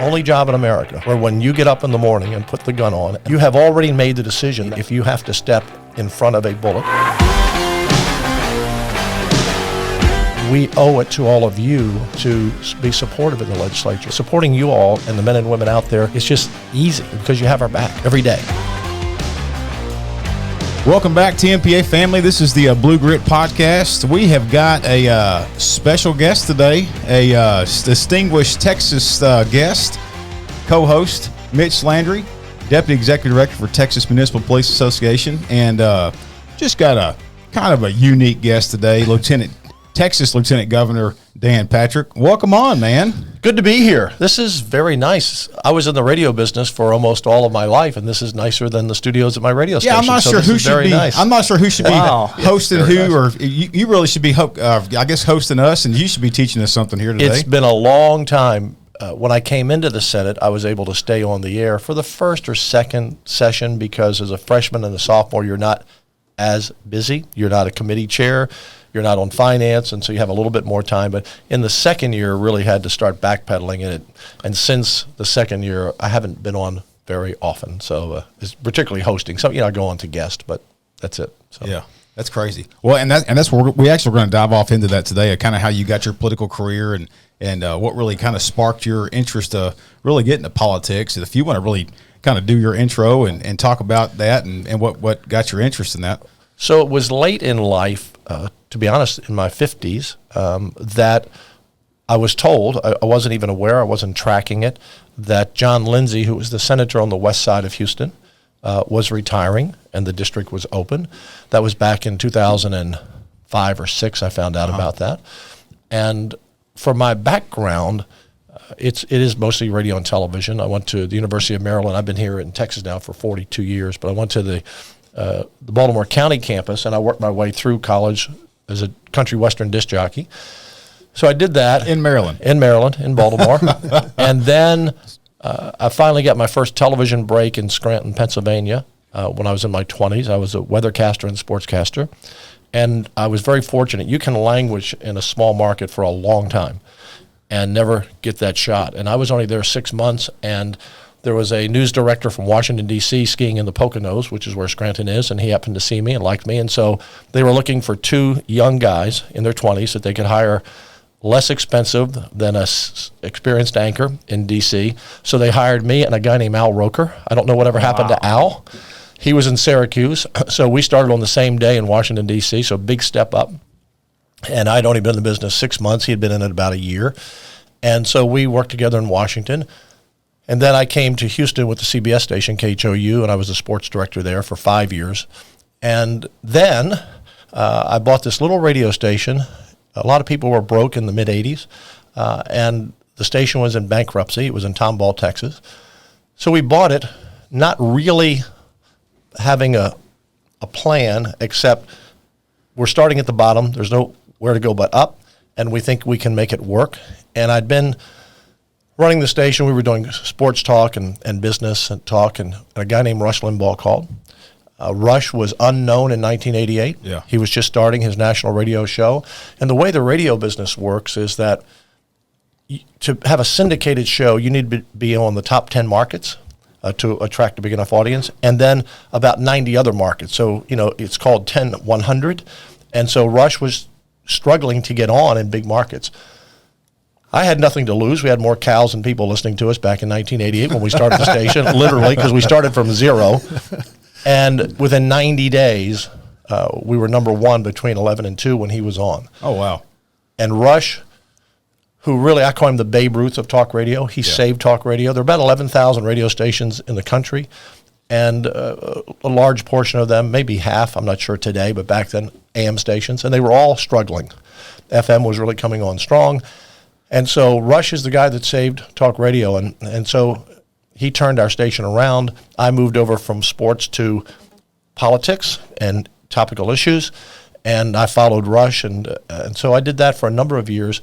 only job in America where when you get up in the morning and put the gun on, you have already made the decision if you have to step in front of a bullet. We owe it to all of you to be supportive in the legislature. Supporting you all and the men and women out there is just easy because you have our back every day. Welcome back, Tmpa family. This is the Blue Grit Podcast. We have got a special guest today, a distinguished Texas guest, co-host Mitch Landry, Deputy Executive Director for Texas Municipal Police Association, and just got a kind of a unique guest today, Texas Lieutenant Governor Dan Patrick. Welcome on, man. Good to be here. This is very nice. I was in the radio business for almost all of my life, and this is nicer than the studios at my radio station. Yeah, I'm not sure who should be. Nice. I'm not sure who should be hosting who, nice. Or you really should be, I guess, hosting us, and you should be teaching us something here today. It's been a long time. When I came into the Senate, I was able to stay on the air for the first or second session because as a freshman and a sophomore, you're not as busy. You're not a committee chair. You're not on finance, and so you have a little bit more time. But in the second year, really had to start backpedaling in it. And since the second year, I haven't been on very often. So it's particularly hosting. So, I go on to guest, but that's it. So. Yeah, that's crazy. Well, and that's where we actually going to dive off into that today, kind of how you got your political career and what really kind of sparked your interest to really get into politics. And if you want to really kind of do your intro and talk about that and what got your interest in that. So it was late in life, to be honest, in my 50s, that I was told, I wasn't even aware, I wasn't tracking it, that John Lindsay, who was the senator on the west side of Houston, was retiring and the district was open. That was back in 2005 or 6, I found out about that. And for my background, it is mostly radio and television. I went to the University of Maryland. I've been here in Texas now for 42 years, but I went to the Baltimore County campus, and I worked my way through college as a country western disc jockey. So I did that. In Maryland, in Baltimore. And then I finally got my first television break in Scranton, Pennsylvania, when I was in my 20s. I was a weathercaster and sportscaster, and I was very fortunate. You can languish in a small market for a long time and never get that shot. And I was only there 6 months, and there was a news director from Washington, D.C. skiing in the Poconos, which is where Scranton is, and he happened to see me and liked me. And so they were looking for 2 young guys in their 20s that they could hire less expensive than a experienced anchor in D.C. So they hired me and a guy named Al Roker. I don't know whatever happened to Al. He was in Syracuse. So we started on the same day in Washington, D.C., so big step up. And I'd only been in the business 6 months. He had been in it about a year. And so we worked together in Washington. And then I came to Houston with the CBS station, KHOU, and I was the sports director there for 5 years. And then I bought this little radio station. A lot of people were broke in the mid-'80s, and the station was in bankruptcy. It was in Tomball, Texas. So we bought it, not really having a plan, except we're starting at the bottom. There's nowhere to go but up, and we think we can make it work. And I'd been running the station. We were doing sports talk and business and talk, and a guy named Rush Limbaugh called. Rush was unknown in 1988. Yeah. He was just starting his national radio show. And the way the radio business works is that to have a syndicated show, you need to be on the top 10 markets to attract a big enough audience, and then about 90 other markets. So, it's called 10-100. And so Rush was struggling to get on in big markets. I had nothing to lose. We had more cows than people listening to us back in 1988 when we started the station, literally, because we started from zero. And within 90 days, we were number 1 between 11 and 2 when he was on. Oh, wow. And Rush, who really, I call him the Babe Ruth of talk radio. He saved talk radio. There are about 11,000 radio stations in the country, and a large portion of them, maybe half, I'm not sure today, but back then, AM stations, and they were all struggling. FM was really coming on strong. And so Rush is the guy that saved talk radio, and so he turned our station around. I moved over from sports to politics and topical issues, and I followed Rush, and so I did that for a number of years,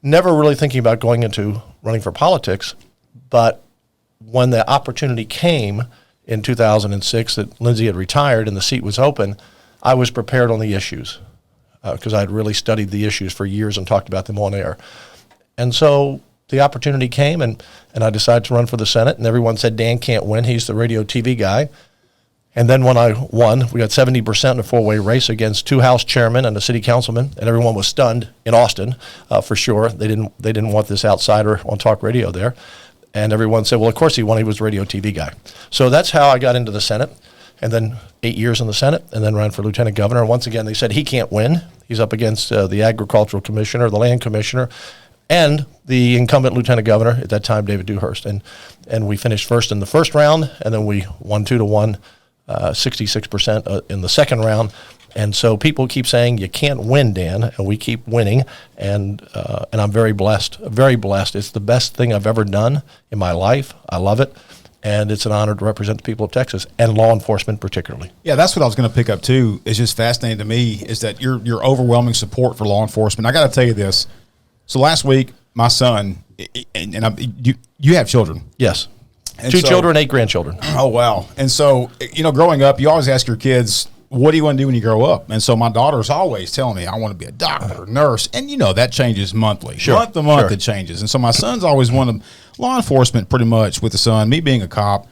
never really thinking about going into running for politics. But when the opportunity came in 2006 that Lindsay had retired and the seat was open, I was prepared on the issues because I had really studied the issues for years and talked about them on air. And so the opportunity came, and I decided to run for the Senate, and everyone said Dan can't win. He's the radio TV guy. And then when I won, we got 70% in a four-way race against 2 House chairmen and a city councilman, and everyone was stunned in Austin, for sure. They didn't want this outsider on talk radio there. And everyone said, well, of course he won. He was a radio TV guy. So that's how I got into the Senate, and then 8 years in the Senate, and then ran for lieutenant governor. And once again, they said he can't win. He's up against the agricultural commissioner, the land commissioner, and the incumbent lieutenant governor at that time, David Dewhurst. And we finished first in the first round, and then we won 2-1, 66% in the second round. And so people keep saying you can't win, Dan, and we keep winning. And I'm very blessed, very blessed. It's the best thing I've ever done in my life. I love it. And it's an honor to represent the people of Texas and law enforcement particularly. Yeah, that's what I was going to pick up too. It's just fascinating to me is that your overwhelming support for law enforcement. I got to tell you this. So last week, my son, you have children. Yes. And 2 children, 8 grandchildren. Oh, wow. And so, growing up, you always ask your kids, what do you want to do when you grow up? And so my daughter's always telling me, I want to be a doctor, nurse. And, that changes monthly. Sure. Month to month, it changes. And so my son's always wanted law enforcement pretty much with the son, me being a cop.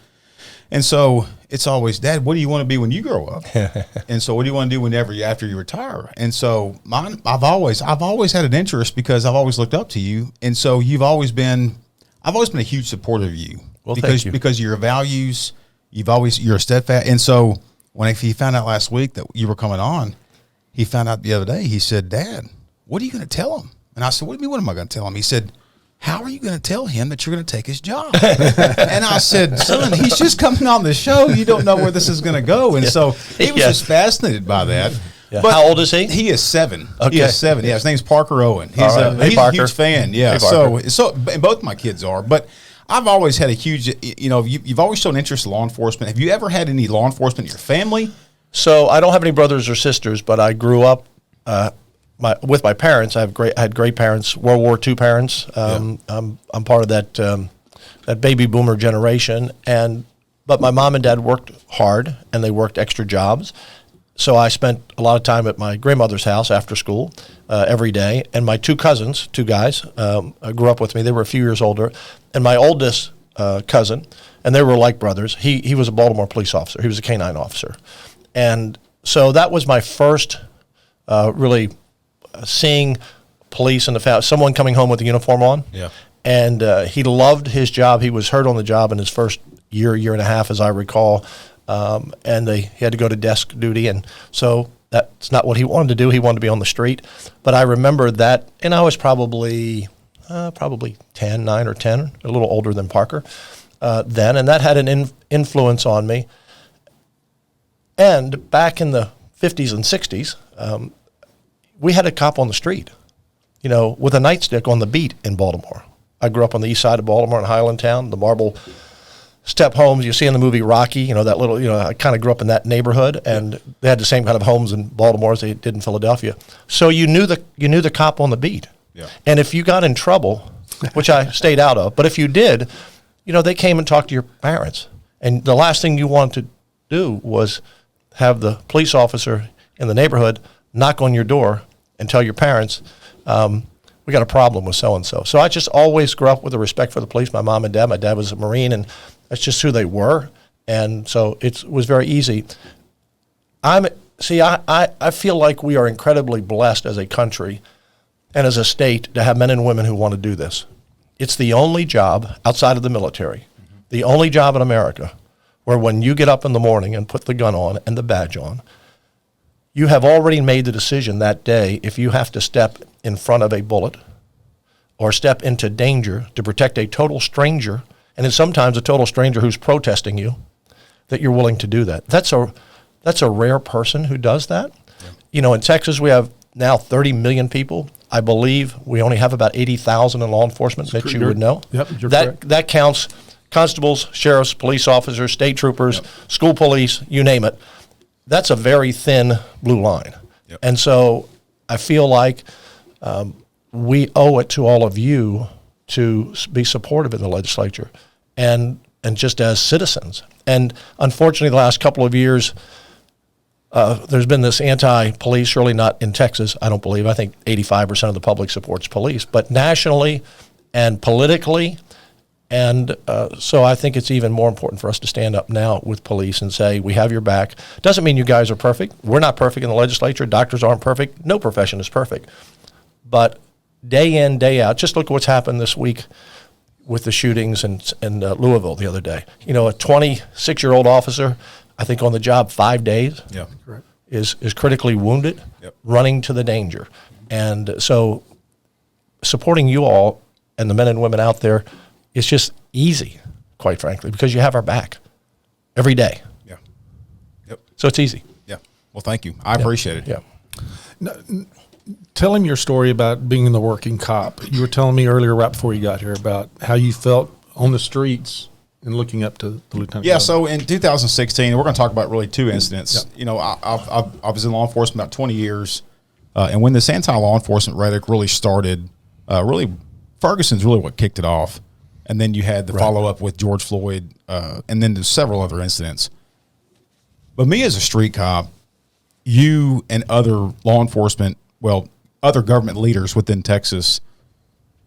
And so it's always, Dad, what do you want to be when you grow up? And so what do you want to do after you retire? And so I've always had an interest because I've always looked up to you. And so I've always been a huge supporter of you. Well, thank you. Because your values, you're steadfast. And so when he found out last week that you were coming on, he found out the other day, he said, Dad, what are you going to tell him? And I said, what do you mean, what am I going to tell him? He said, how are you going to tell him that you're going to take his job? And I said, son, he's just coming on the show. You don't know where this is going to go. And so he was just fascinated by that. Yeah. But how old is he? He is 7. Okay. He is 7. Yeah, his name's Parker Owen. He's, Hey, he's Parker. a huge fan. Yeah. Hey, Parker. So and both my kids are. But I've always had a huge, you've always shown interest in law enforcement. Have you ever had any law enforcement in your family? So I don't have any brothers or sisters, but I grew up with my parents. I had great parents, World War II parents. I'm part of that baby boomer generation, but my mom and dad worked hard and they worked extra jobs. So I spent a lot of time at my grandmother's house after school every day. And my 2 cousins, 2 guys, grew up with me. They were a few years older. And my oldest cousin, and they were like brothers, he was a Baltimore police officer. He was a K-9 officer. And so that was my first really seeing police in the family, someone coming home with a uniform on. Yeah. And he loved his job. He was hurt on the job in his first year and a half, as I recall. And he had to go to desk duty. And so that's not what he wanted to do. He wanted to be on the street. But I remember that, and I was probably 10, 9 or 10, a little older than Parker then. And that had an influence on me. And back in the 50s and 60s, we had a cop on the street, with a nightstick on the beat in Baltimore. I grew up on the east side of Baltimore in Highlandtown, the marble step homes you see in the movie Rocky, that little, I kind of grew up in that neighborhood, and they had the same kind of homes in Baltimore as they did in Philadelphia. So you knew the cop on the beat. Yeah. And if you got in trouble, which I stayed out of, but if you did, they came and talked to your parents. And the last thing you wanted to do was have the police officer in the neighborhood knock on your door and tell your parents, we got a problem with so-and-so. So I just always grew up with a respect for the police, my mom and dad. My dad was a Marine, and that's just who they were. And so it was very easy. I feel like we are incredibly blessed as a country and as a state to have men and women who want to do this. It's the only job outside of the military, the only job in America where when you get up in the morning and put the gun on and the badge on, you have already made the decision that day if you have to step in front of a bullet or step into danger to protect a total stranger, and then sometimes a total stranger who's protesting you, that you're willing to do that. That's a rare person who does that. Yeah. In Texas we have now 30 million people. I believe we only have about 80,000 in law enforcement, Mitch, you would know. Yep, you're correct. That counts constables, sheriffs, police officers, state troopers, school police, you name it. That's a very thin blue line. Yep. And so I feel like we owe it to all of you to be supportive in the legislature and just as citizens. And unfortunately, the last couple of years, there's been this anti-police, surely not in Texas, I don't believe. I think 85% of the public supports police. But nationally and politically. And so I think it's even more important for us to stand up now with police and say, we have your back. Doesn't mean you guys are perfect. We're not perfect in the legislature. Doctors aren't perfect. No profession is perfect. But day in, day out, just look at what's happened this week with the shootings in Louisville the other day. You know, a 26-year-old officer, I think on the job 5 days, is critically wounded, running to the danger. And so supporting you all and the men and women out there is just easy, quite frankly, because you have our back every day. Yeah. Yep. So it's easy. Yeah. Well, thank you. I appreciate it. Yeah. Tell him your story about being the working cop. You were telling me earlier, right before you got here, about how you felt on the streets and looking up to the lieutenant governor. So in 2016, we're going to talk about really two incidents. You know, I was in law enforcement about 20 years, and when this anti-law enforcement rhetoric really started, Ferguson's really what kicked it off. And then you had the follow-up with George Floyd, and then there's several other incidents. But me as a street cop, you and other law enforcement, other government leaders within Texas,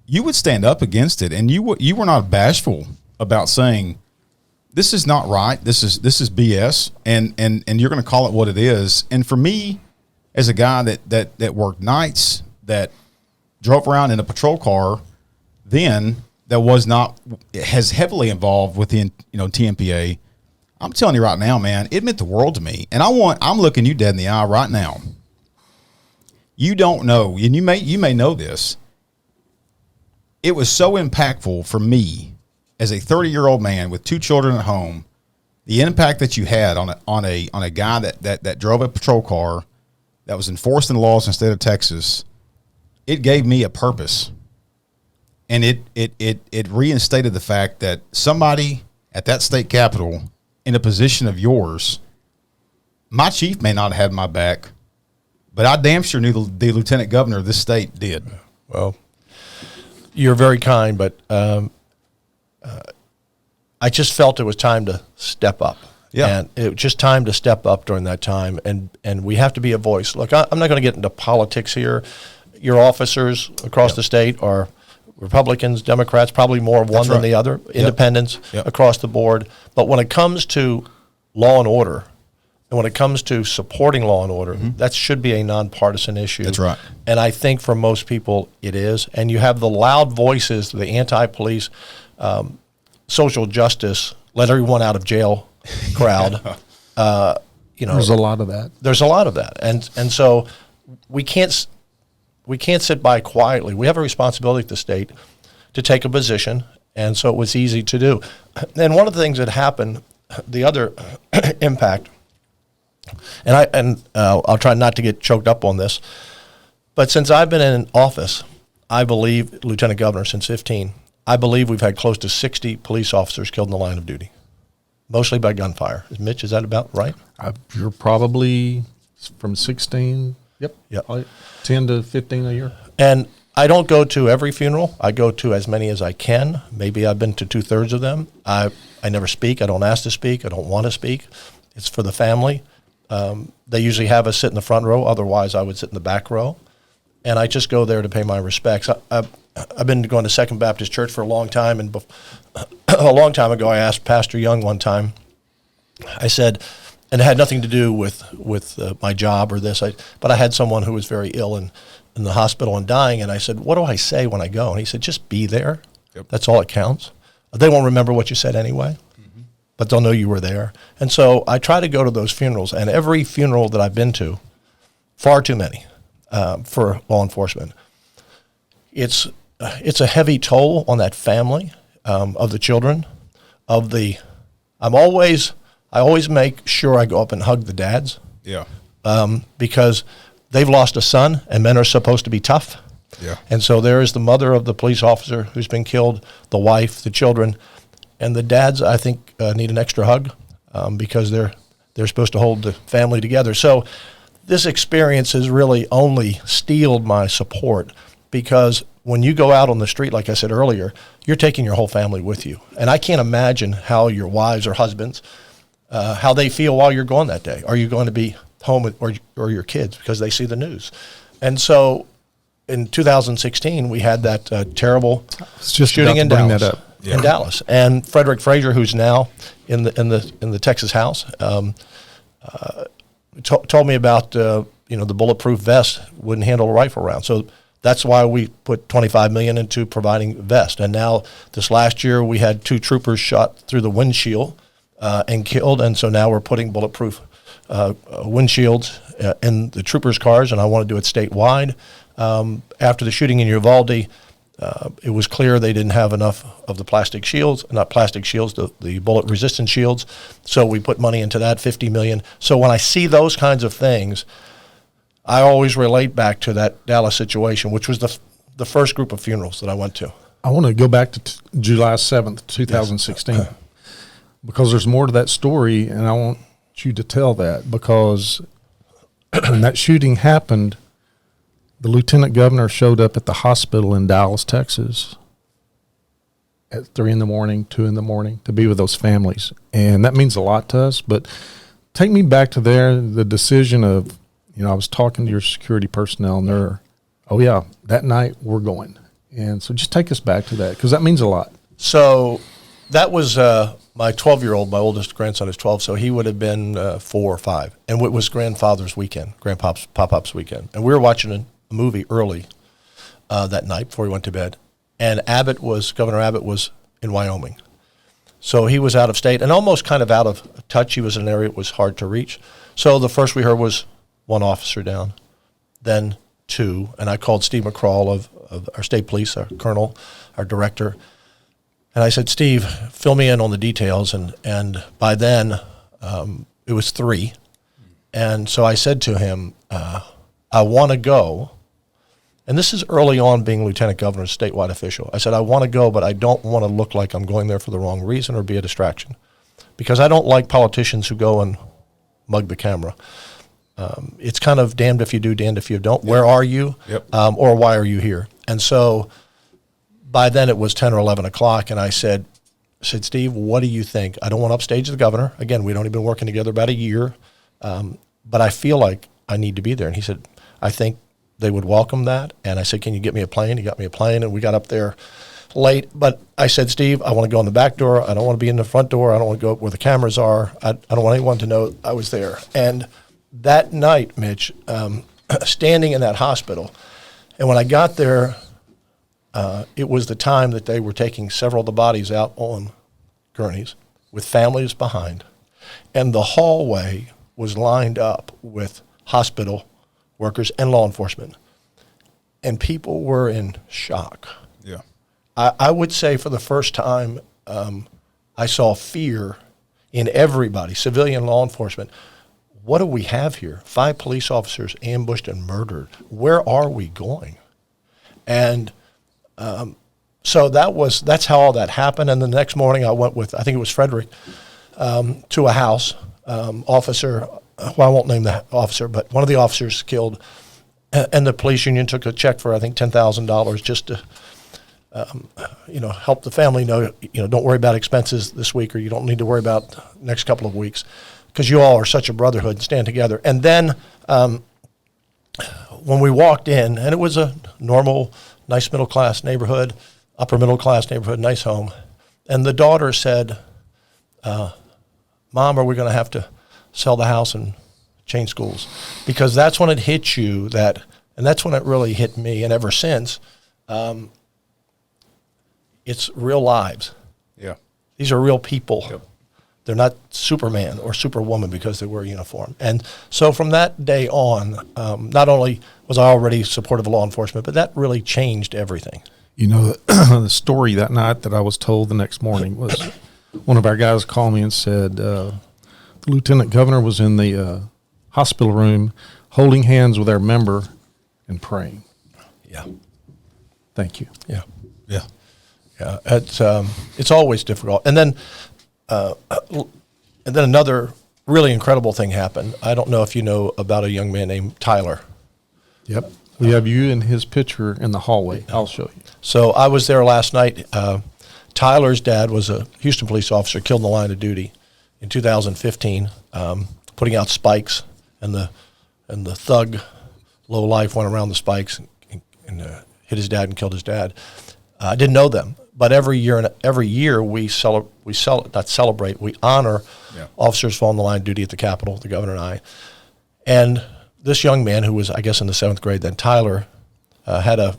you would stand up against it, and you were not bashful about saying, this is not right, this is BS, and you're going to call it what it is. And for me, as a guy that worked nights, that drove around in a patrol car, then that has heavily involved within Tmpa, I'm telling you right now, man, it meant the world to me. And I'm looking you dead in the eye right now. You don't know, and you may know this. It was so impactful for me as a 30-year-old man with 2 children at home, the impact that you had on a guy that drove a patrol car, that was enforcing the laws in the state of Texas. It gave me a purpose. And it reinstated the fact that somebody at that state capitol in a position of yours, my chief may not have had my back, but I damn sure knew the lieutenant governor of this state did. Well, you're very kind, but I just felt it was time to step up. Yeah. And it was just time to step up during that time, and we have to be a voice. Look, I'm not going to get into politics here. Your officers across the state are Republicans, Democrats, probably more of one than the other, independents across the board. But when it comes to law and order, and when it comes to supporting law and order, that should be a nonpartisan issue. That's right. And I think for most people it is. And you have the loud voices, the anti-police, social justice, let everyone out of jail crowd. There's a lot of that. There's a lot of that. And so we can't sit by quietly. We have a responsibility at the state to take a position, and so it was easy to do. And one of the things that happened, the other impact, and I'll try not to get choked up on this, but since I've been in office, I believe, Lieutenant Governor, since 15, I believe we've had close to 60 police officers killed in the line of duty, mostly by gunfire. Mitch, is that about right? You're probably from 16. Yep. 10 to 15 a year. And I don't go to every funeral. I go to as many as I can. Maybe I've been to 2/3 of them. I never speak. I don't ask to speak. I don't want to speak. It's for the family. They usually have us sit in the front row. Otherwise, I would sit in the back row. And I just go there to pay my respects. I've been going to Second Baptist Church for a long time. And a long time ago, I asked Pastor Young one time, I said, and it had nothing to do with my job or this, but I had someone who was very ill and in the hospital and dying, and I said, what do I say when I go? And he said, just be there. Yep. That's all that counts. They won't remember what you said anyway, but they'll know you were there. And so I try to go to those funerals, and every funeral that I've been to, far too many for law enforcement, it's a heavy toll on that family of the children, I always make sure I go up and hug the dads. Yeah. Because they've lost a son, and men are supposed to be tough. Yeah. And so there is the mother of the police officer who's been killed, the wife, the children, and the dads, I think, need an extra hug because they're supposed to hold the family together. So this experience has really only steeled my support, because when you go out on the street, like I said earlier, you're taking your whole family with you. And I can't imagine how your wives or husbands, how they feel while you're gone that day. Are you going to be home or your kids because they see the news? And so in 2016, we had that terrible It's just shooting in about to bring Dallas. that up. In Dallas, and Frederick Frazier, who's now in the Texas House, told me about the bulletproof vest wouldn't handle a rifle round. So that's why we put $25 million into providing vest. And now this last year we had 2 troopers shot through the windshield and killed, and so now we're putting bulletproof windshields in the troopers' cars, and I want to do it statewide. After the shooting in Uvalde, it was clear they didn't have enough of the plastic shields, not plastic shields, the bullet-resistant shields. So we put money into that, $50 million. So when I see those kinds of things, I always relate back to that Dallas situation, which was the first group of funerals that I went to. I want to go back to July 7th, 2016, because there's more to that story, and I want you to tell that, because when that shooting happened, the lieutenant governor showed up at the hospital in Dallas, Texas at 3 a.m, 2 a.m, to be with those families. And that means a lot to us. But take me back to there, the decision of, I was talking to your security personnel, and they're, oh, yeah, that night we're going. And so just take us back to that, because that means a lot. So that was my 12-year-old, my oldest grandson is 12, so he would have been 4 or 5. And it was grandfather's weekend, pop-up's weekend. And we were watching a movie early that night before he went to bed, and Governor Abbott was in Wyoming. So he was out of state and almost kind of out of touch. He was in an area that was hard to reach. So the first we heard was 1 officer down, then 2, and I called Steve McCrawl of our state police, our colonel, our director, and I said, Steve, fill me in on the details, and by then it was 3, and so I said to him, I want to go. And this is early on being lieutenant governor, statewide official. I said, I want to go, but I don't want to look like I'm going there for the wrong reason or be a distraction, because I don't like politicians who go and mug the camera. It's kind of damned if you do, damned if you don't. Where are you? Yep. Or why are you here? And so by then it was 10 or 11 o'clock, and I said, Steve, what do you think? I don't want to upstage the governor. Again, we'd only been working together about a year, but I feel like I need to be there. And he said, I think they would welcome that. And I said, can you get me a plane? He got me a plane, and we got up there late. But I said, Steve, I want to go in the back door. I don't want to be in the front door. I don't want to go where the cameras are. I don't want anyone to know I was there. And that night, Mitch, standing in that hospital, and when I got there, it was the time that they were taking several of the bodies out on gurneys with families behind. And the hallway was lined up with hospital workers and law enforcement. And people were in shock. Yeah. I would say for the first time, I saw fear in everybody, civilian, law enforcement. What do we have here? 5 police officers ambushed and murdered. Where are we going? And so that's how all that happened. And the next morning I went with, I think it was Frederick, to a house. Officer, well, I won't name the officer, but one of the officers killed, and the police union took a check for, I think, $10,000 just to, help the family know, don't worry about expenses this week, or you don't need to worry about next couple of weeks, because you all are such a brotherhood and stand together. And then when we walked in, and it was a normal, nice middle-class neighborhood, upper middle-class neighborhood, nice home, and the daughter said, Mom, are we going to have to sell the house and change schools? Because that's when it hits you, and that's when it really hit me. And ever since, it's real lives. Yeah. These are real people. Yep. They're not Superman or Superwoman because they wear a uniform. And so from that day on, not only was I already supportive of law enforcement, but that really changed everything. The story that night that I was told the next morning was one of our guys called me and said the lieutenant governor was in the hospital room holding hands with our member and praying. Yeah. Thank you. Yeah. Yeah. Yeah. It's always difficult. And then another really incredible thing happened. I don't know if you know about a young man named Tyler. Yep. We have you in his picture in the hallway. I'll show you. So I was there last night. Tyler's dad was a Houston police officer, killed in the line of duty in 2015, putting out spikes, and the thug low life went around the spikes hit his dad and killed his dad. I didn't know them, but every year we honor officers fallen the line of duty at the Capitol, the governor and I. And this young man who was, I guess, in the 7th grade then, Tyler, had a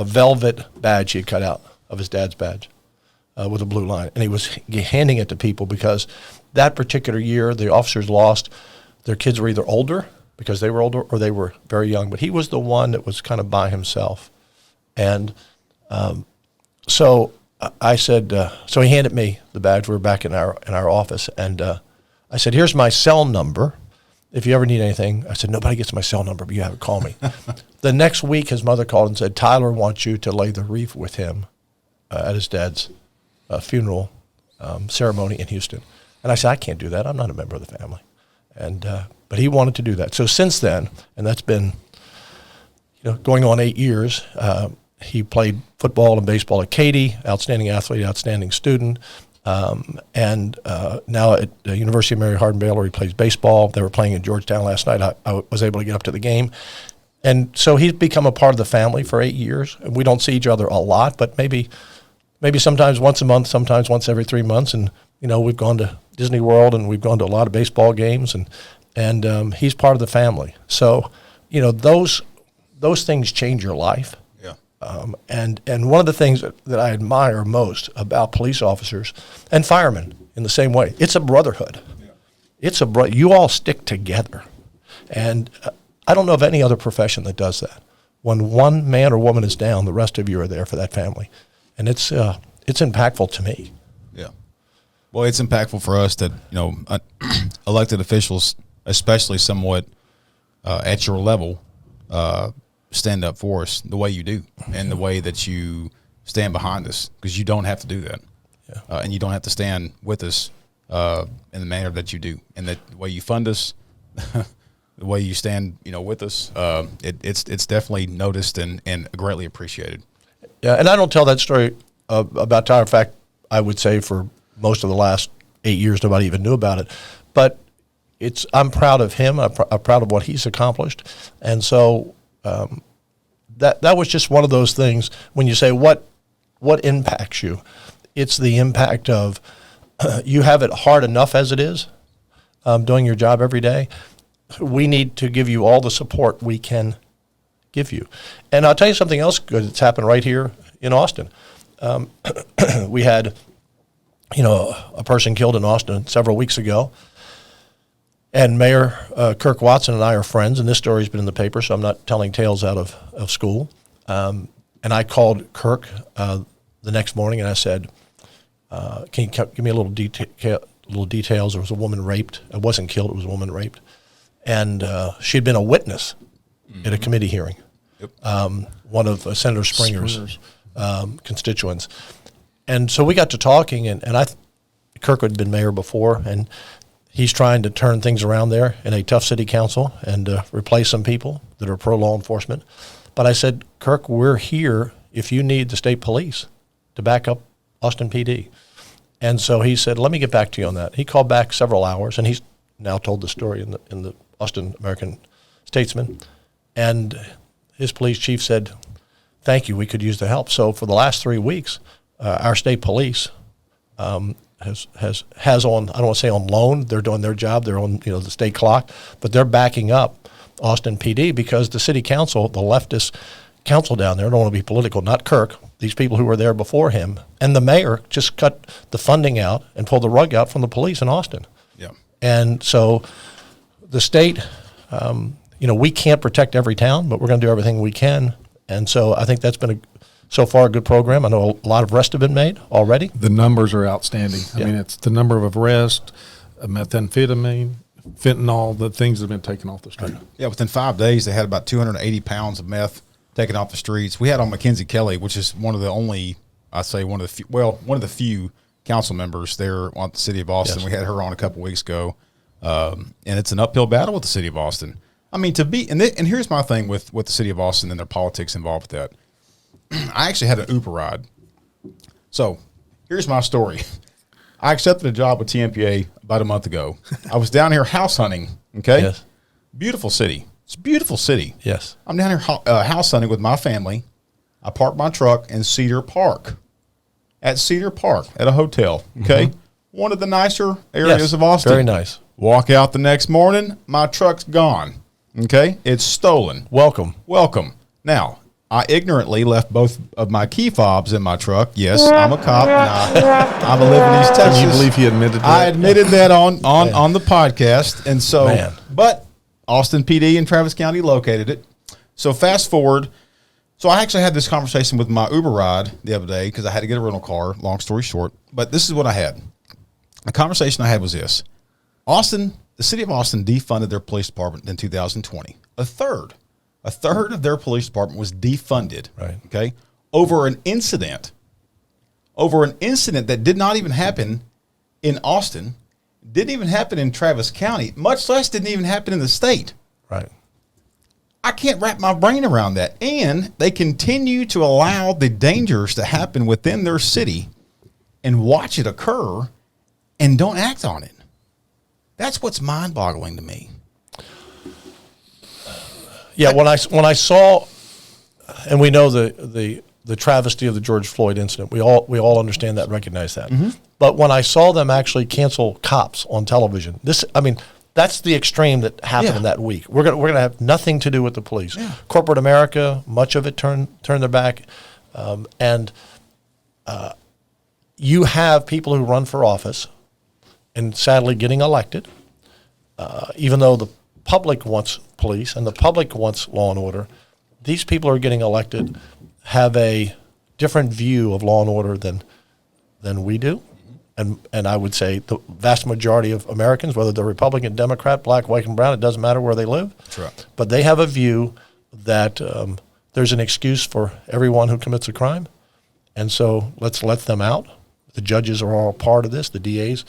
velvet badge he had cut out of his dad's badge with a blue line. And he was handing it to people because that particular year the officers lost. Their kids were either older because they were older or they were very young. But he was the one that was kind of by himself. And so I said, so he handed me the badge. We were back in our office. And I said, here's my cell number. If you ever need anything, I said, nobody gets my cell number, but you have to call me. The next week, his mother called and said, Tyler wants you to lay the wreath with him at his dad's funeral ceremony in Houston. And I said, I can't do that. I'm not a member of the family. And but he wanted to do that. So since then, and that's been going on 8 years, he played football and baseball at Katy, outstanding athlete, outstanding student. And now at the University of Mary Hardin-Baylor, he plays baseball. They were playing in Georgetown last night. I was able to get up to the game. And so he's become a part of the family for 8 years. And we don't see each other a lot, but maybe sometimes once a month, sometimes once every 3 months. And, we've gone to Disney World and we've gone to a lot of baseball games, and he's part of the family. So, those things change your life. And one of the things that I admire most about police officers and firemen in the same way, it's a brotherhood. Yeah. You all stick together. And I don't know of any other profession that does that. When one man or woman is down, the rest of you are there for that family. And it's impactful to me. Yeah. Well, it's impactful for us that, elected officials, especially somewhat at your level, stand up for us the way you do and the way that you stand behind us, because you don't have to do that. Yeah. And you don't have to stand with us in the manner that you do, and that the way you fund us, the way you stand, with us. It's definitely noticed and greatly appreciated. Yeah, and I don't tell that story about Tyler. In fact, I would say for most of the last 8 years, nobody even knew about it. But I'm proud of him. I'm proud of what he's accomplished, and so. That was just one of those things when you say what impacts you. It's the impact of you have it hard enough as it is, doing your job every day. We need to give you all the support we can give you. And I'll tell you something else good that's happened right here in Austin. We had, a person killed in Austin several weeks ago. And Mayor Kirk Watson and I are friends, and this story's been in the paper, so I'm not telling tales out of school. And I called Kirk the next morning, and I said, can you give me a little details? There was a woman raped. It wasn't killed. It was a woman raped. And she had been a witness at a committee hearing, one of Senator Springer's constituents. And so we got to talking, and Kirk had been mayor before, and he's trying to turn things around there in a tough city council and replace some people that are pro-law enforcement. But I said, Kirk, we're here if you need the state police to back up Austin PD. And so he said, let me get back to you on that. He called back several hours, and he's now told the story in the Austin American Statesman. And his police chief said, thank you, we could use the help. So for the last 3 weeks, our state police has on, I don't want to say on loan, they're doing their job, they're on the state clock, but they're backing up Austin PD because the city council, the leftist council down there, I don't want to be political, not Kirk, these people who were there before him, and the mayor just cut the funding out and pulled the rug out from the police in Austin. Yeah. And so the state, we can't protect every town, but we're going to do everything we can. And so I think that's been so far a good program. I know a lot of arrests have been made already. The numbers are outstanding. I mean, it's the number of arrests, methamphetamine, fentanyl, the things that have been taken off the street. Yeah, within 5 days, they had about 280 pounds of meth taken off the streets. We had on Mackenzie Kelly, which is one of the only, I say one of the few council members there on the city of Austin. Yes. We had her on a couple weeks ago, and it's an uphill battle with the city of Austin. I mean, and here's my thing with the city of Austin and their politics involved with that. I actually had an Uber ride. So here's my story. I accepted a job with Tmpa about a month ago. I was down here house hunting, okay? Yes. Beautiful city. It's a beautiful city. Yes. I'm down here house hunting with my family. I parked my truck in Cedar Park. At Cedar Park, at a hotel. Okay? One of the nicer areas Yes, of Austin. very nice. Walk out the next morning, my truck's gone. Okay? It's stolen. Welcome. Now, I ignorantly left both of my key fobs in my truck. Yes, I'm a cop. And I'm a live in East Texas. Can you believe he admitted that? I admitted that on the podcast. And so, but Austin PD and Travis County located it. So fast forward. So I actually had this conversation with my Uber ride the other day because I had to get a rental car, long story short. But this is what I had. The conversation I had was this. The city of Austin defunded their police department in 2020. A third of their police department was defunded. Right. Okay. Over an incident that did not even happen in Austin, didn't even happen in Travis County, much less didn't even happen in the state. Right. I can't wrap my brain around that. And they continue to allow the dangers to happen within their city and watch it occur and don't act on it. That's what's mind-boggling to me. Yeah, when I saw, and we know the travesty of the George Floyd incident, we all understand that, recognize that. Mm-hmm. But when I saw them actually cancel cops on television, that's the extreme that happened in that week. We're gonna have nothing to do with the police. Yeah. Corporate America, much of it turned their back, and you have people who run for office, and sadly getting elected, even though the public wants police and the public wants law and order. These people are getting elected, have a different view of law and order than we do. And I would say the vast majority of Americans, whether they're Republican, Democrat, black, white, and brown, it doesn't matter where they live. That's right. But they have a view that there's an excuse for everyone who commits a crime. And so let's let them out. The judges are all a part of this, the DAs.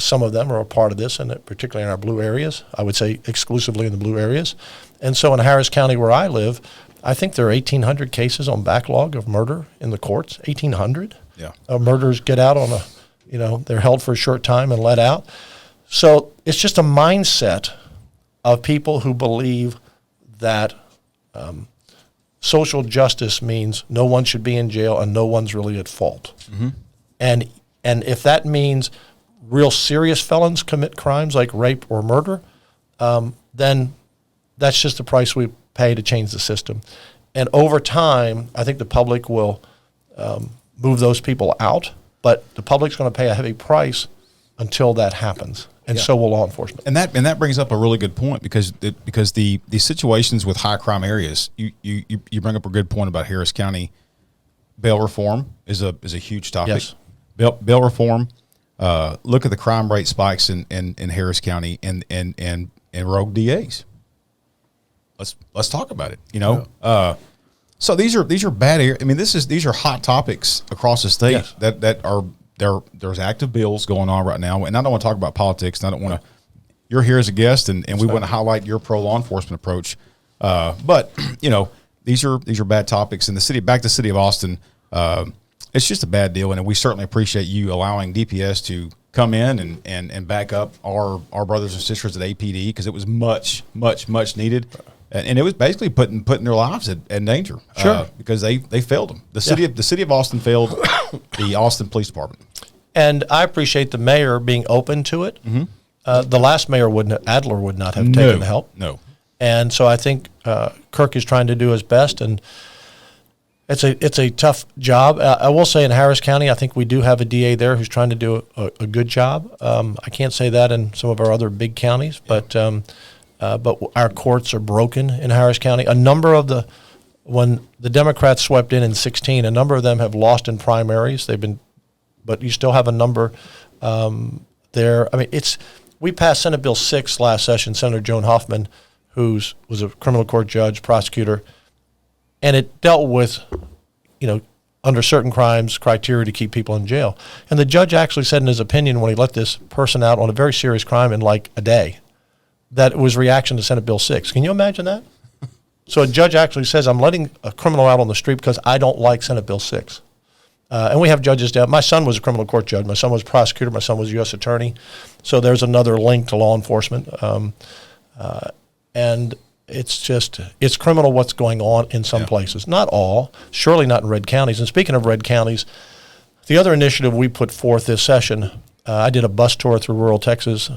Some of them are a part of this, and particularly in our blue areas. I would say exclusively in the blue areas. And so in Harris County where I live, I think there are 1,800 cases on backlog of murder in the courts. 1,800. Yeah. Murderers get out on they're held for a short time and let out. So it's just a mindset of people who believe that social justice means no one should be in jail and no one's really at fault. Mm-hmm. And if that means real serious felons commit crimes like rape or murder, then that's just the price we pay to change the system. And over time, I think the public will move those people out, but the public's going to pay a heavy price until that happens, and so will law enforcement. And that brings up a really good point because the situations with high crime areas, you bring up a good point about Harris County. Bail reform is a huge topic. Yes. Bail reform. Look at the crime rate spikes in Harris County and rogue DAs. Let's talk about it. So these are bad areas. I mean, these are hot topics across the state that are there's active bills going on right now. And I don't want to talk about politics. And I don't want to. You're here as a guest, and we want to highlight your pro law enforcement approach. But these are bad topics. And back to the city of Austin. It's just a bad deal, and we certainly appreciate you allowing DPS to come in and back up our brothers and sisters at APD because it was much needed, and it was basically putting their lives at danger. Sure, because they failed them. The city of Austin failed the Austin Police Department. And I appreciate the mayor being open to it. Mm-hmm. The last mayor Adler would not have taken the help. No, and so I think Kirk is trying to do his best and. It's a tough job. I will say in Harris County, I think we do have a DA there who's trying to do a good job. I can't say that in some of our other big counties, but our courts are broken in Harris County. A number of when the Democrats swept in 2016, a number of them have lost in primaries. But you still have a number there. I mean, we passed Senate Bill 6 last session. Senator Joan Hoffman, who was a criminal court judge, prosecutor. And it dealt with, under certain crimes, criteria to keep people in jail. And the judge actually said in his opinion when he let this person out on a very serious crime in like a day, that it was reaction to Senate Bill 6. Can you imagine that? So a judge actually says, I'm letting a criminal out on the street because I don't like Senate Bill 6. And we have judges down. My son was a criminal court judge. My son was a prosecutor. My son was a U.S. attorney. So there's another link to law enforcement. And it's criminal what's going on in some places. Not all, surely not in red counties. And speaking of red counties, the other initiative we put forth this session, I did a bus tour through rural Texas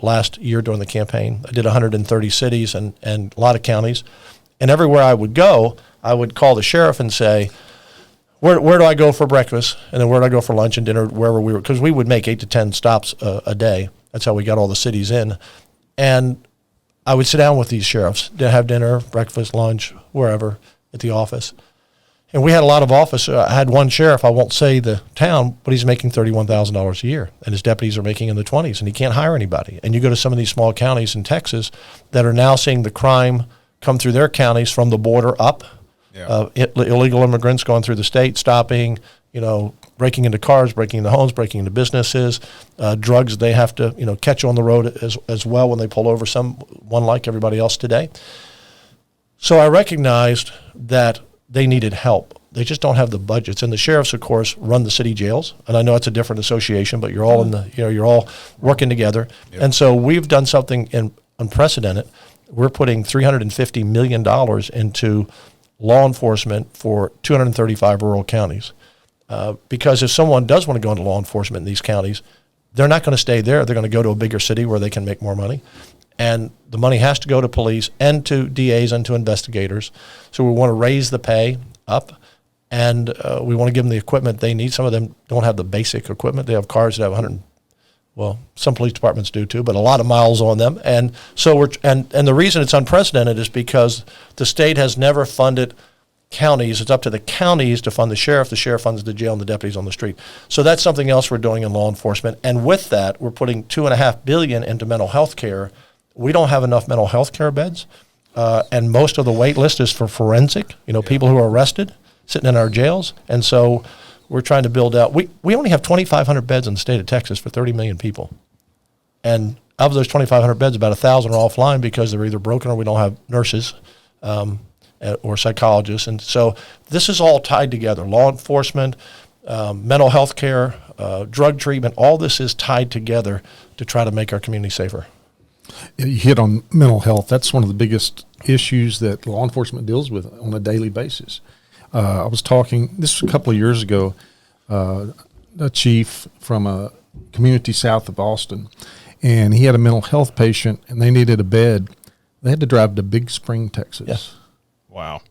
last year during the campaign. I did 130 cities and a lot of counties. And everywhere I would go, I would call the sheriff and say, where do I go for breakfast? And then where do I go for lunch and dinner, wherever we were? Because we would make 8 to 10 stops a day. That's how we got all the cities in. And I would sit down with these sheriffs to have dinner, breakfast, lunch, wherever, at the office. And we had a lot of officers. I had one sheriff, I won't say the town, but he's making $31,000 a year. And his deputies are making in the 20s, and he can't hire anybody. And you go to some of these small counties in Texas that are now seeing the crime come through their counties from the border up. Yeah. Illegal immigrants going through the state, stopping, breaking into cars, breaking into homes, breaking into businesses, drugs they have to, catch on the road as well when they pull over someone like everybody else today. So I recognized that they needed help. They just don't have the budgets. And the sheriffs, of course, run the city jails. And I know it's a different association, but you're all you're all working together. Yep. And so we've done something unprecedented. We're putting $350 million into law enforcement for 235 rural counties. Because if someone does want to go into law enforcement in these counties, they're not going to stay there. They're going to go to a bigger city where they can make more money. And the money has to go to police and to DAs and to investigators. So we want to raise the pay up, and we want to give them the equipment they need. Some of them don't have the basic equipment. They have cars that have some police departments do too, but a lot of miles on them. And so and the reason it's unprecedented is because the state has never funded counties. It's up to the counties to fund the sheriff. The sheriff funds the jail and the deputies on the street. So that's something else we're doing in law enforcement. And with that, we're putting $2.5 billion into mental health care. We don't have enough mental health care beds, and most of the wait list is for forensic, people who are arrested, sitting in our jails. And so we're trying to build out. We only have 2,500 beds in the state of Texas for 30 million people. And of those 2,500 beds, about 1,000 are offline because they're either broken or we don't have nurses or psychologists. And so this is all tied together. Law enforcement, mental health care, drug treatment, all this is tied together to try to make our community safer. You hit on mental health. That's one of the biggest issues that law enforcement deals with on a daily basis. I was talking, this was a couple of years ago, a chief from a community south of Austin, and he had a mental health patient, and they needed a bed. They had to drive to Big Spring, Texas. Yeah. Wow.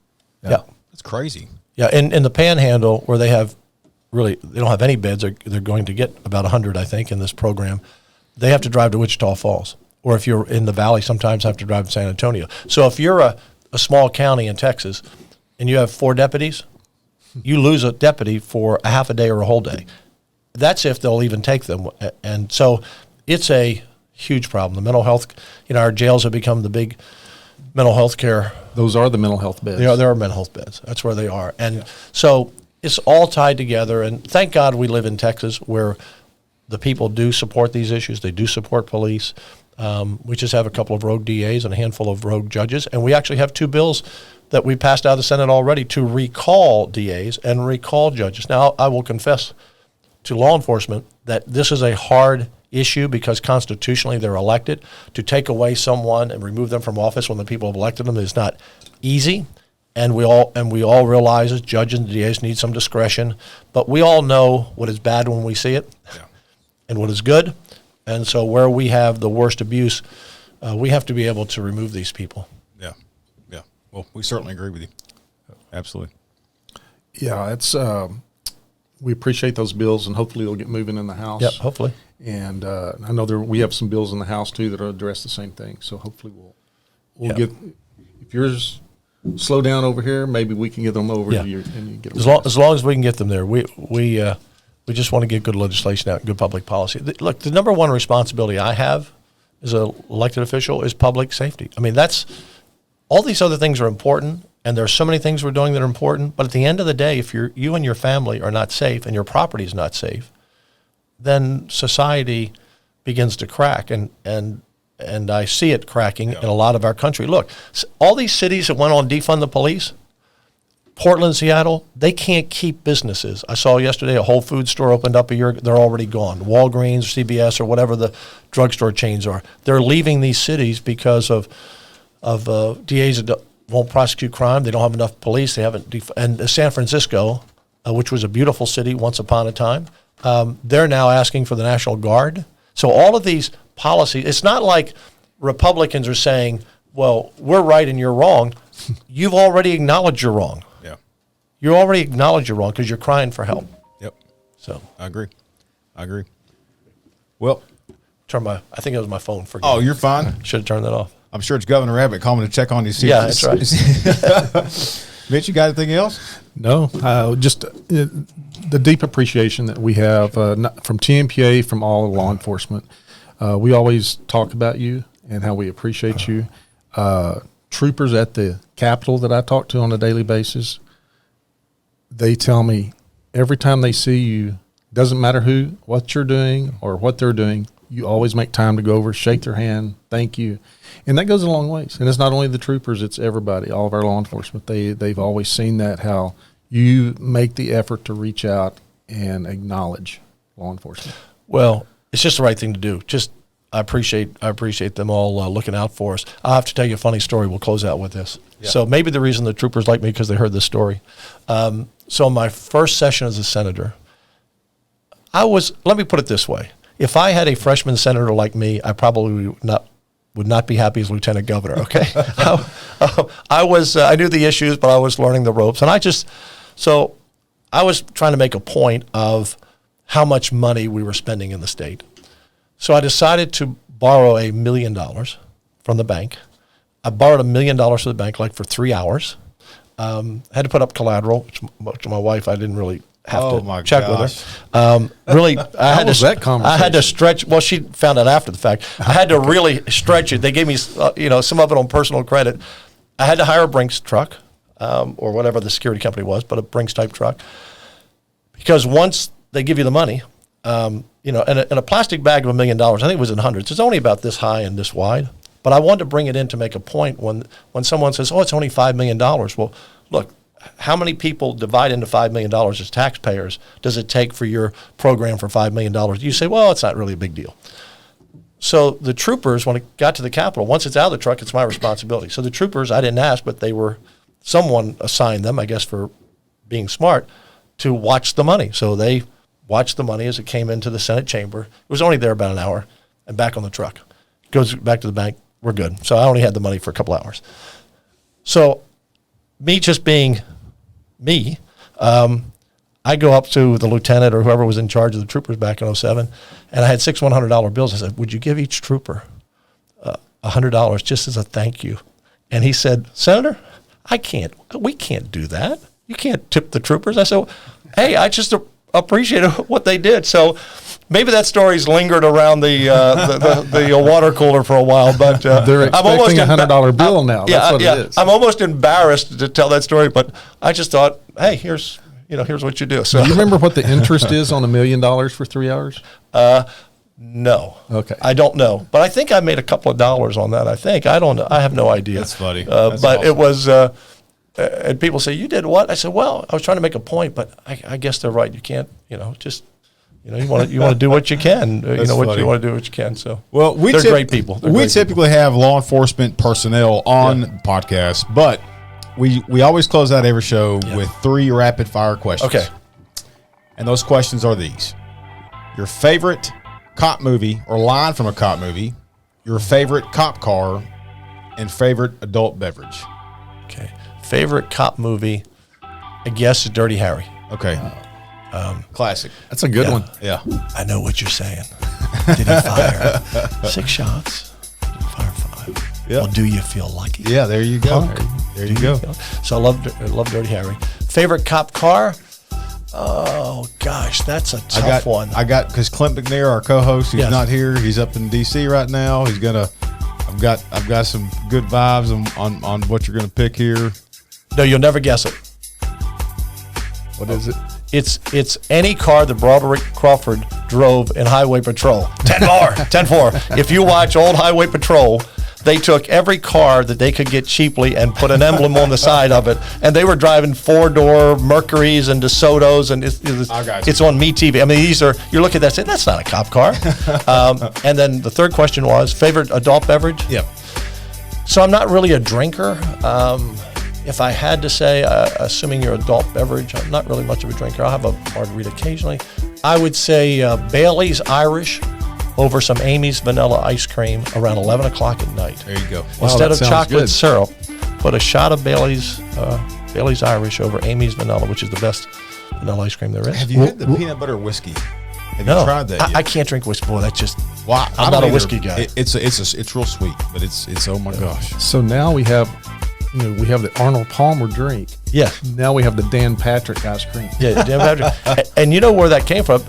Yeah. That's crazy. Yeah, in the Panhandle, where they don't have any beds, they're going to get about 100, I think, in this program. They have to drive to Wichita Falls. Or if you're in the valley, sometimes have to drive to San Antonio. So if you're a small county in Texas and you have 4 deputies, you lose a deputy for a half a day or a whole day. That's if they'll even take them. And so it's a huge problem. The mental health, our jails have become the big mental health care. Those are the mental health beds. There are mental health beds. That's where they are. And so it's all tied together. And thank God we live in Texas where the people do support these issues. They do support police. We just have a couple of rogue DAs and a handful of rogue judges. And we actually have 2 bills that we passed out of the Senate already to recall DAs and recall judges. Now, I will confess to law enforcement that this is a hard issue because constitutionally they're elected. To take away someone and remove them from office when the people have elected them is not easy. And we all realize that judges and DAs need some discretion. But we all know what is bad when we see it and what is good. And so where we have the worst abuse, we have to be able to remove these people. Yeah. Well, we certainly agree with you. Absolutely. Yeah, it's we appreciate those bills, and hopefully they'll get moving in the House. Yep, hopefully. And I know we have some bills in the House, too, that address the same thing. So hopefully we'll get – if yours slow down over here, maybe we can get them over to you and you get them. As long as we can get them there. We just want to get good legislation out, good public policy. Look, the number one responsibility I have as an elected official is public safety. I mean, all these other things are important, and there are so many things we're doing that are important. But at the end of the day, if you and your family are not safe and your property is not safe, then society begins to crack, and I see it cracking in a lot of our country. Look, all these cities that went on defund the police, Portland, Seattle, they can't keep businesses. I saw yesterday a Whole Foods store opened up a year. They're already gone. Walgreens, CVS, or whatever the drugstore chains are. They're leaving these cities because of DAs that won't prosecute crime. They don't have enough police. They haven't. And San Francisco, which was a beautiful city once upon a time, they're now asking for the National Guard. So all of these policies, it's not like Republicans are saying, well, we're right and you're wrong. You've already acknowledged you're wrong. Yeah. You already acknowledge you're wrong because you're crying for help. Yep. So I agree. Well, I think it was my phone. Forget oh, it. you're fine. Should have turned that off. I'm sure it's Governor Abbott calling to check on you. Yeah, that's right. Mitch, you got anything else? No, just the deep appreciation that we have from Tmpa, from all law enforcement. We always talk about you and how we appreciate you. Troopers at the Capitol that I talk to on a daily basis, they tell me every time they see you, doesn't matter what you're doing or what they're doing, you always make time to go over, shake their hand, thank you. And that goes a long ways. And it's not only the troopers, it's everybody, all of our law enforcement. They've always seen that, how you make the effort to reach out and acknowledge law enforcement. Well, it's just the right thing to do. I appreciate them all looking out for us. I'll have to tell you a funny story. We'll close out with this. Yeah. So maybe the reason the troopers like me because they heard this story. So my first session as a senator, let me put it this way. If I had a freshman senator like me, I probably would not be happy as lieutenant governor. Okay. I knew the issues, but I was learning the ropes. And I was trying to make a point of how much money we were spending in the state. So I decided to borrow $1 million from the bank. I borrowed $1 million from the bank, like for 3 hours. Had to put up collateral, which my wife, I didn't really have to check with her. Really, I had to stretch. Well, she found out after the fact. I had to really stretch it. They gave me, some of it on personal credit. I had to hire a Brinks truck, or whatever the security company was, but a Brinks type truck, because once they give you the money, and a plastic bag of $1 million, I think it was in hundreds. It's only about this high and this wide. But I wanted to bring it in to make a point when someone says, oh, it's only $5 million. Well, look, how many people divide into $5 million as taxpayers does it take for your program for $5 million? You say, well, it's not really a big deal. So the troopers, when it got to the Capitol, once it's out of the truck, it's my responsibility. So the troopers, I didn't ask, but someone assigned them, I guess for being smart, to watch the money. So they watched the money as it came into the Senate chamber. It was only there about an hour and back on the truck. Goes back to the bank. We're good. So I only had the money for a couple hours. So me just being me, I go up to the lieutenant or whoever was in charge of the troopers back in 2007, and I had 6 $100 bills. I said, would you give each trooper $100 just as a thank you? And he said, Senator, we can't do that. You can't tip the troopers. I said, hey, I just appreciated what they did. So maybe that story's lingered around the water cooler for a while, but they're expecting a $100 bill now. That's what it is. I'm almost embarrassed to tell that story, but I just thought, hey, here's what you do. So do you remember what the interest is on $1 million for 3 hours? No. Okay. I don't know, but I think I made a couple of dollars on that. I don't know. I have no idea. That's funny. But awesome. It was. And people say, you did what? I said, well, I was trying to make a point, but I guess they're right. You can't, you want to do what you can. You want to do what you can. So, well, they're great people. We typically have law enforcement personnel on podcasts, but we always close out every show with 3 rapid fire questions. Okay. And those questions are these: your favorite cop movie or line from a cop movie, your favorite cop car, and favorite adult beverage. Okay. Favorite cop movie, I guess, is Dirty Harry. Okay. Classic. That's a good one. Yeah. I know what you're saying. Did he fire 6 shots? Did he fire 5? Yeah. Well, do you feel lucky? Yeah, there you go. There you go. So I love Dirty Harry. Favorite cop car? Oh, gosh, that's a tough one. Because Clint McNair, our co-host, he's not here. He's up in D.C. right now. He's going to – I've got some good vibes on what you're going to pick here. No, you'll never guess it. What is it? It's any car that Broderick Crawford drove in Highway Patrol. 10-4. If you watch old Highway Patrol, they took every car that they could get cheaply and put an emblem on the side of it. And they were driving 4-door Mercuries and DeSotos, and it's on MeTV. I mean, you look at that and say, that's not a cop car. And then the third question was, favorite adult beverage? Yep. So I'm not really a drinker. If I had to say, assuming you're adult beverage, I'm not really much of a drinker. I'll have a margarita occasionally. I would say Bailey's Irish over some Amy's vanilla ice cream around 11 o'clock at night. There you go. Instead that of sounds chocolate good. syrup, put a shot of Bailey's Irish over Amy's vanilla, which is the best vanilla ice cream there is. Have you had the peanut butter whiskey? Have No, you tried that yet? I can't drink whiskey. Boy, that's just. Well, I I'm don't not a either. whiskey guy. It's real sweet, but it's oh my gosh. So now we have, we have the Arnold Palmer drink. Yeah. Now we have the Dan Patrick ice cream. Yeah, Dan Patrick. And you know where that came from?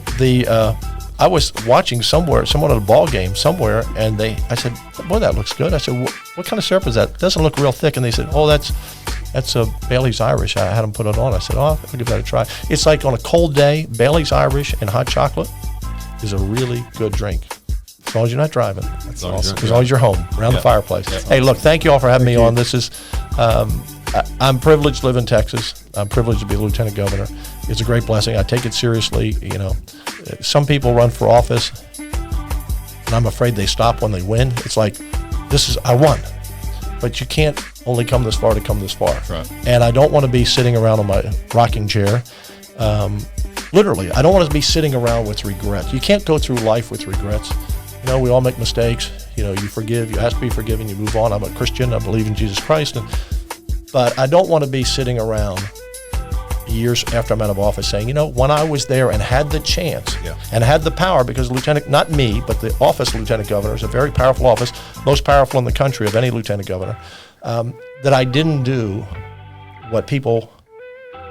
I was watching someone at a ball game somewhere, and I said, "Boy, that looks good." I said, "What kind of syrup is that? It doesn't look real thick." And they said, "Oh, that's a Bailey's Irish." I had them put it on. I said, "Oh, I'll give that a try." It's like on a cold day, Bailey's Irish and hot chocolate is a really good drink. As long as you're not driving. That's awesome. As long as you're home, around the fireplace. Hey, look, thank you all for having me on. This is, I'm privileged to live in Texas. I'm privileged to be a lieutenant governor. It's a great blessing. I take it seriously. Some people run for office, and I'm afraid they stop when they win. It's like, I won. But you can't only come this far to come this far. Right. And I don't want to be sitting around on my rocking chair. Literally, I don't want to be sitting around with regret. You can't go through life with regrets. We all make mistakes. You forgive. You have to be forgiven. You move on. I'm a Christian. I believe in Jesus Christ. But I don't want to be sitting around years after I'm out of office saying, when I was there and had the chance and had the power, because not me, but the office of lieutenant governor is a very powerful office, most powerful in the country of any lieutenant governor, that I didn't do what people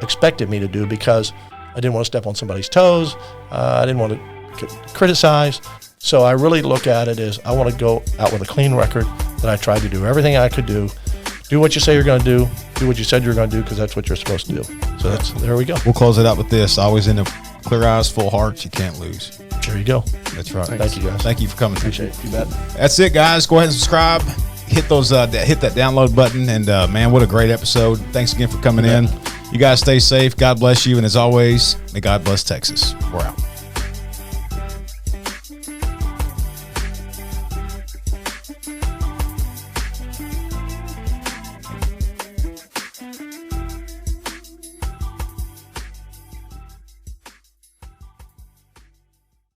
expected me to do because I didn't want to step on somebody's toes. I didn't want to criticize. So I really look at it as I want to go out with a clean record, that I tried to do everything I could do. Do what you say you're going to do what you said you're going to do, because that's what you're supposed to do. So there we go. We'll close it out with this. Always in the clear eyes, full hearts, you can't lose. There you go. That's right. Thank you, guys. Thank you for coming. Appreciate it. You bet. That's it, guys. Go ahead and subscribe. Hit that download button. And man, what a great episode. Thanks again for coming in. You guys stay safe. God bless you. And as always, may God bless Texas. We're out.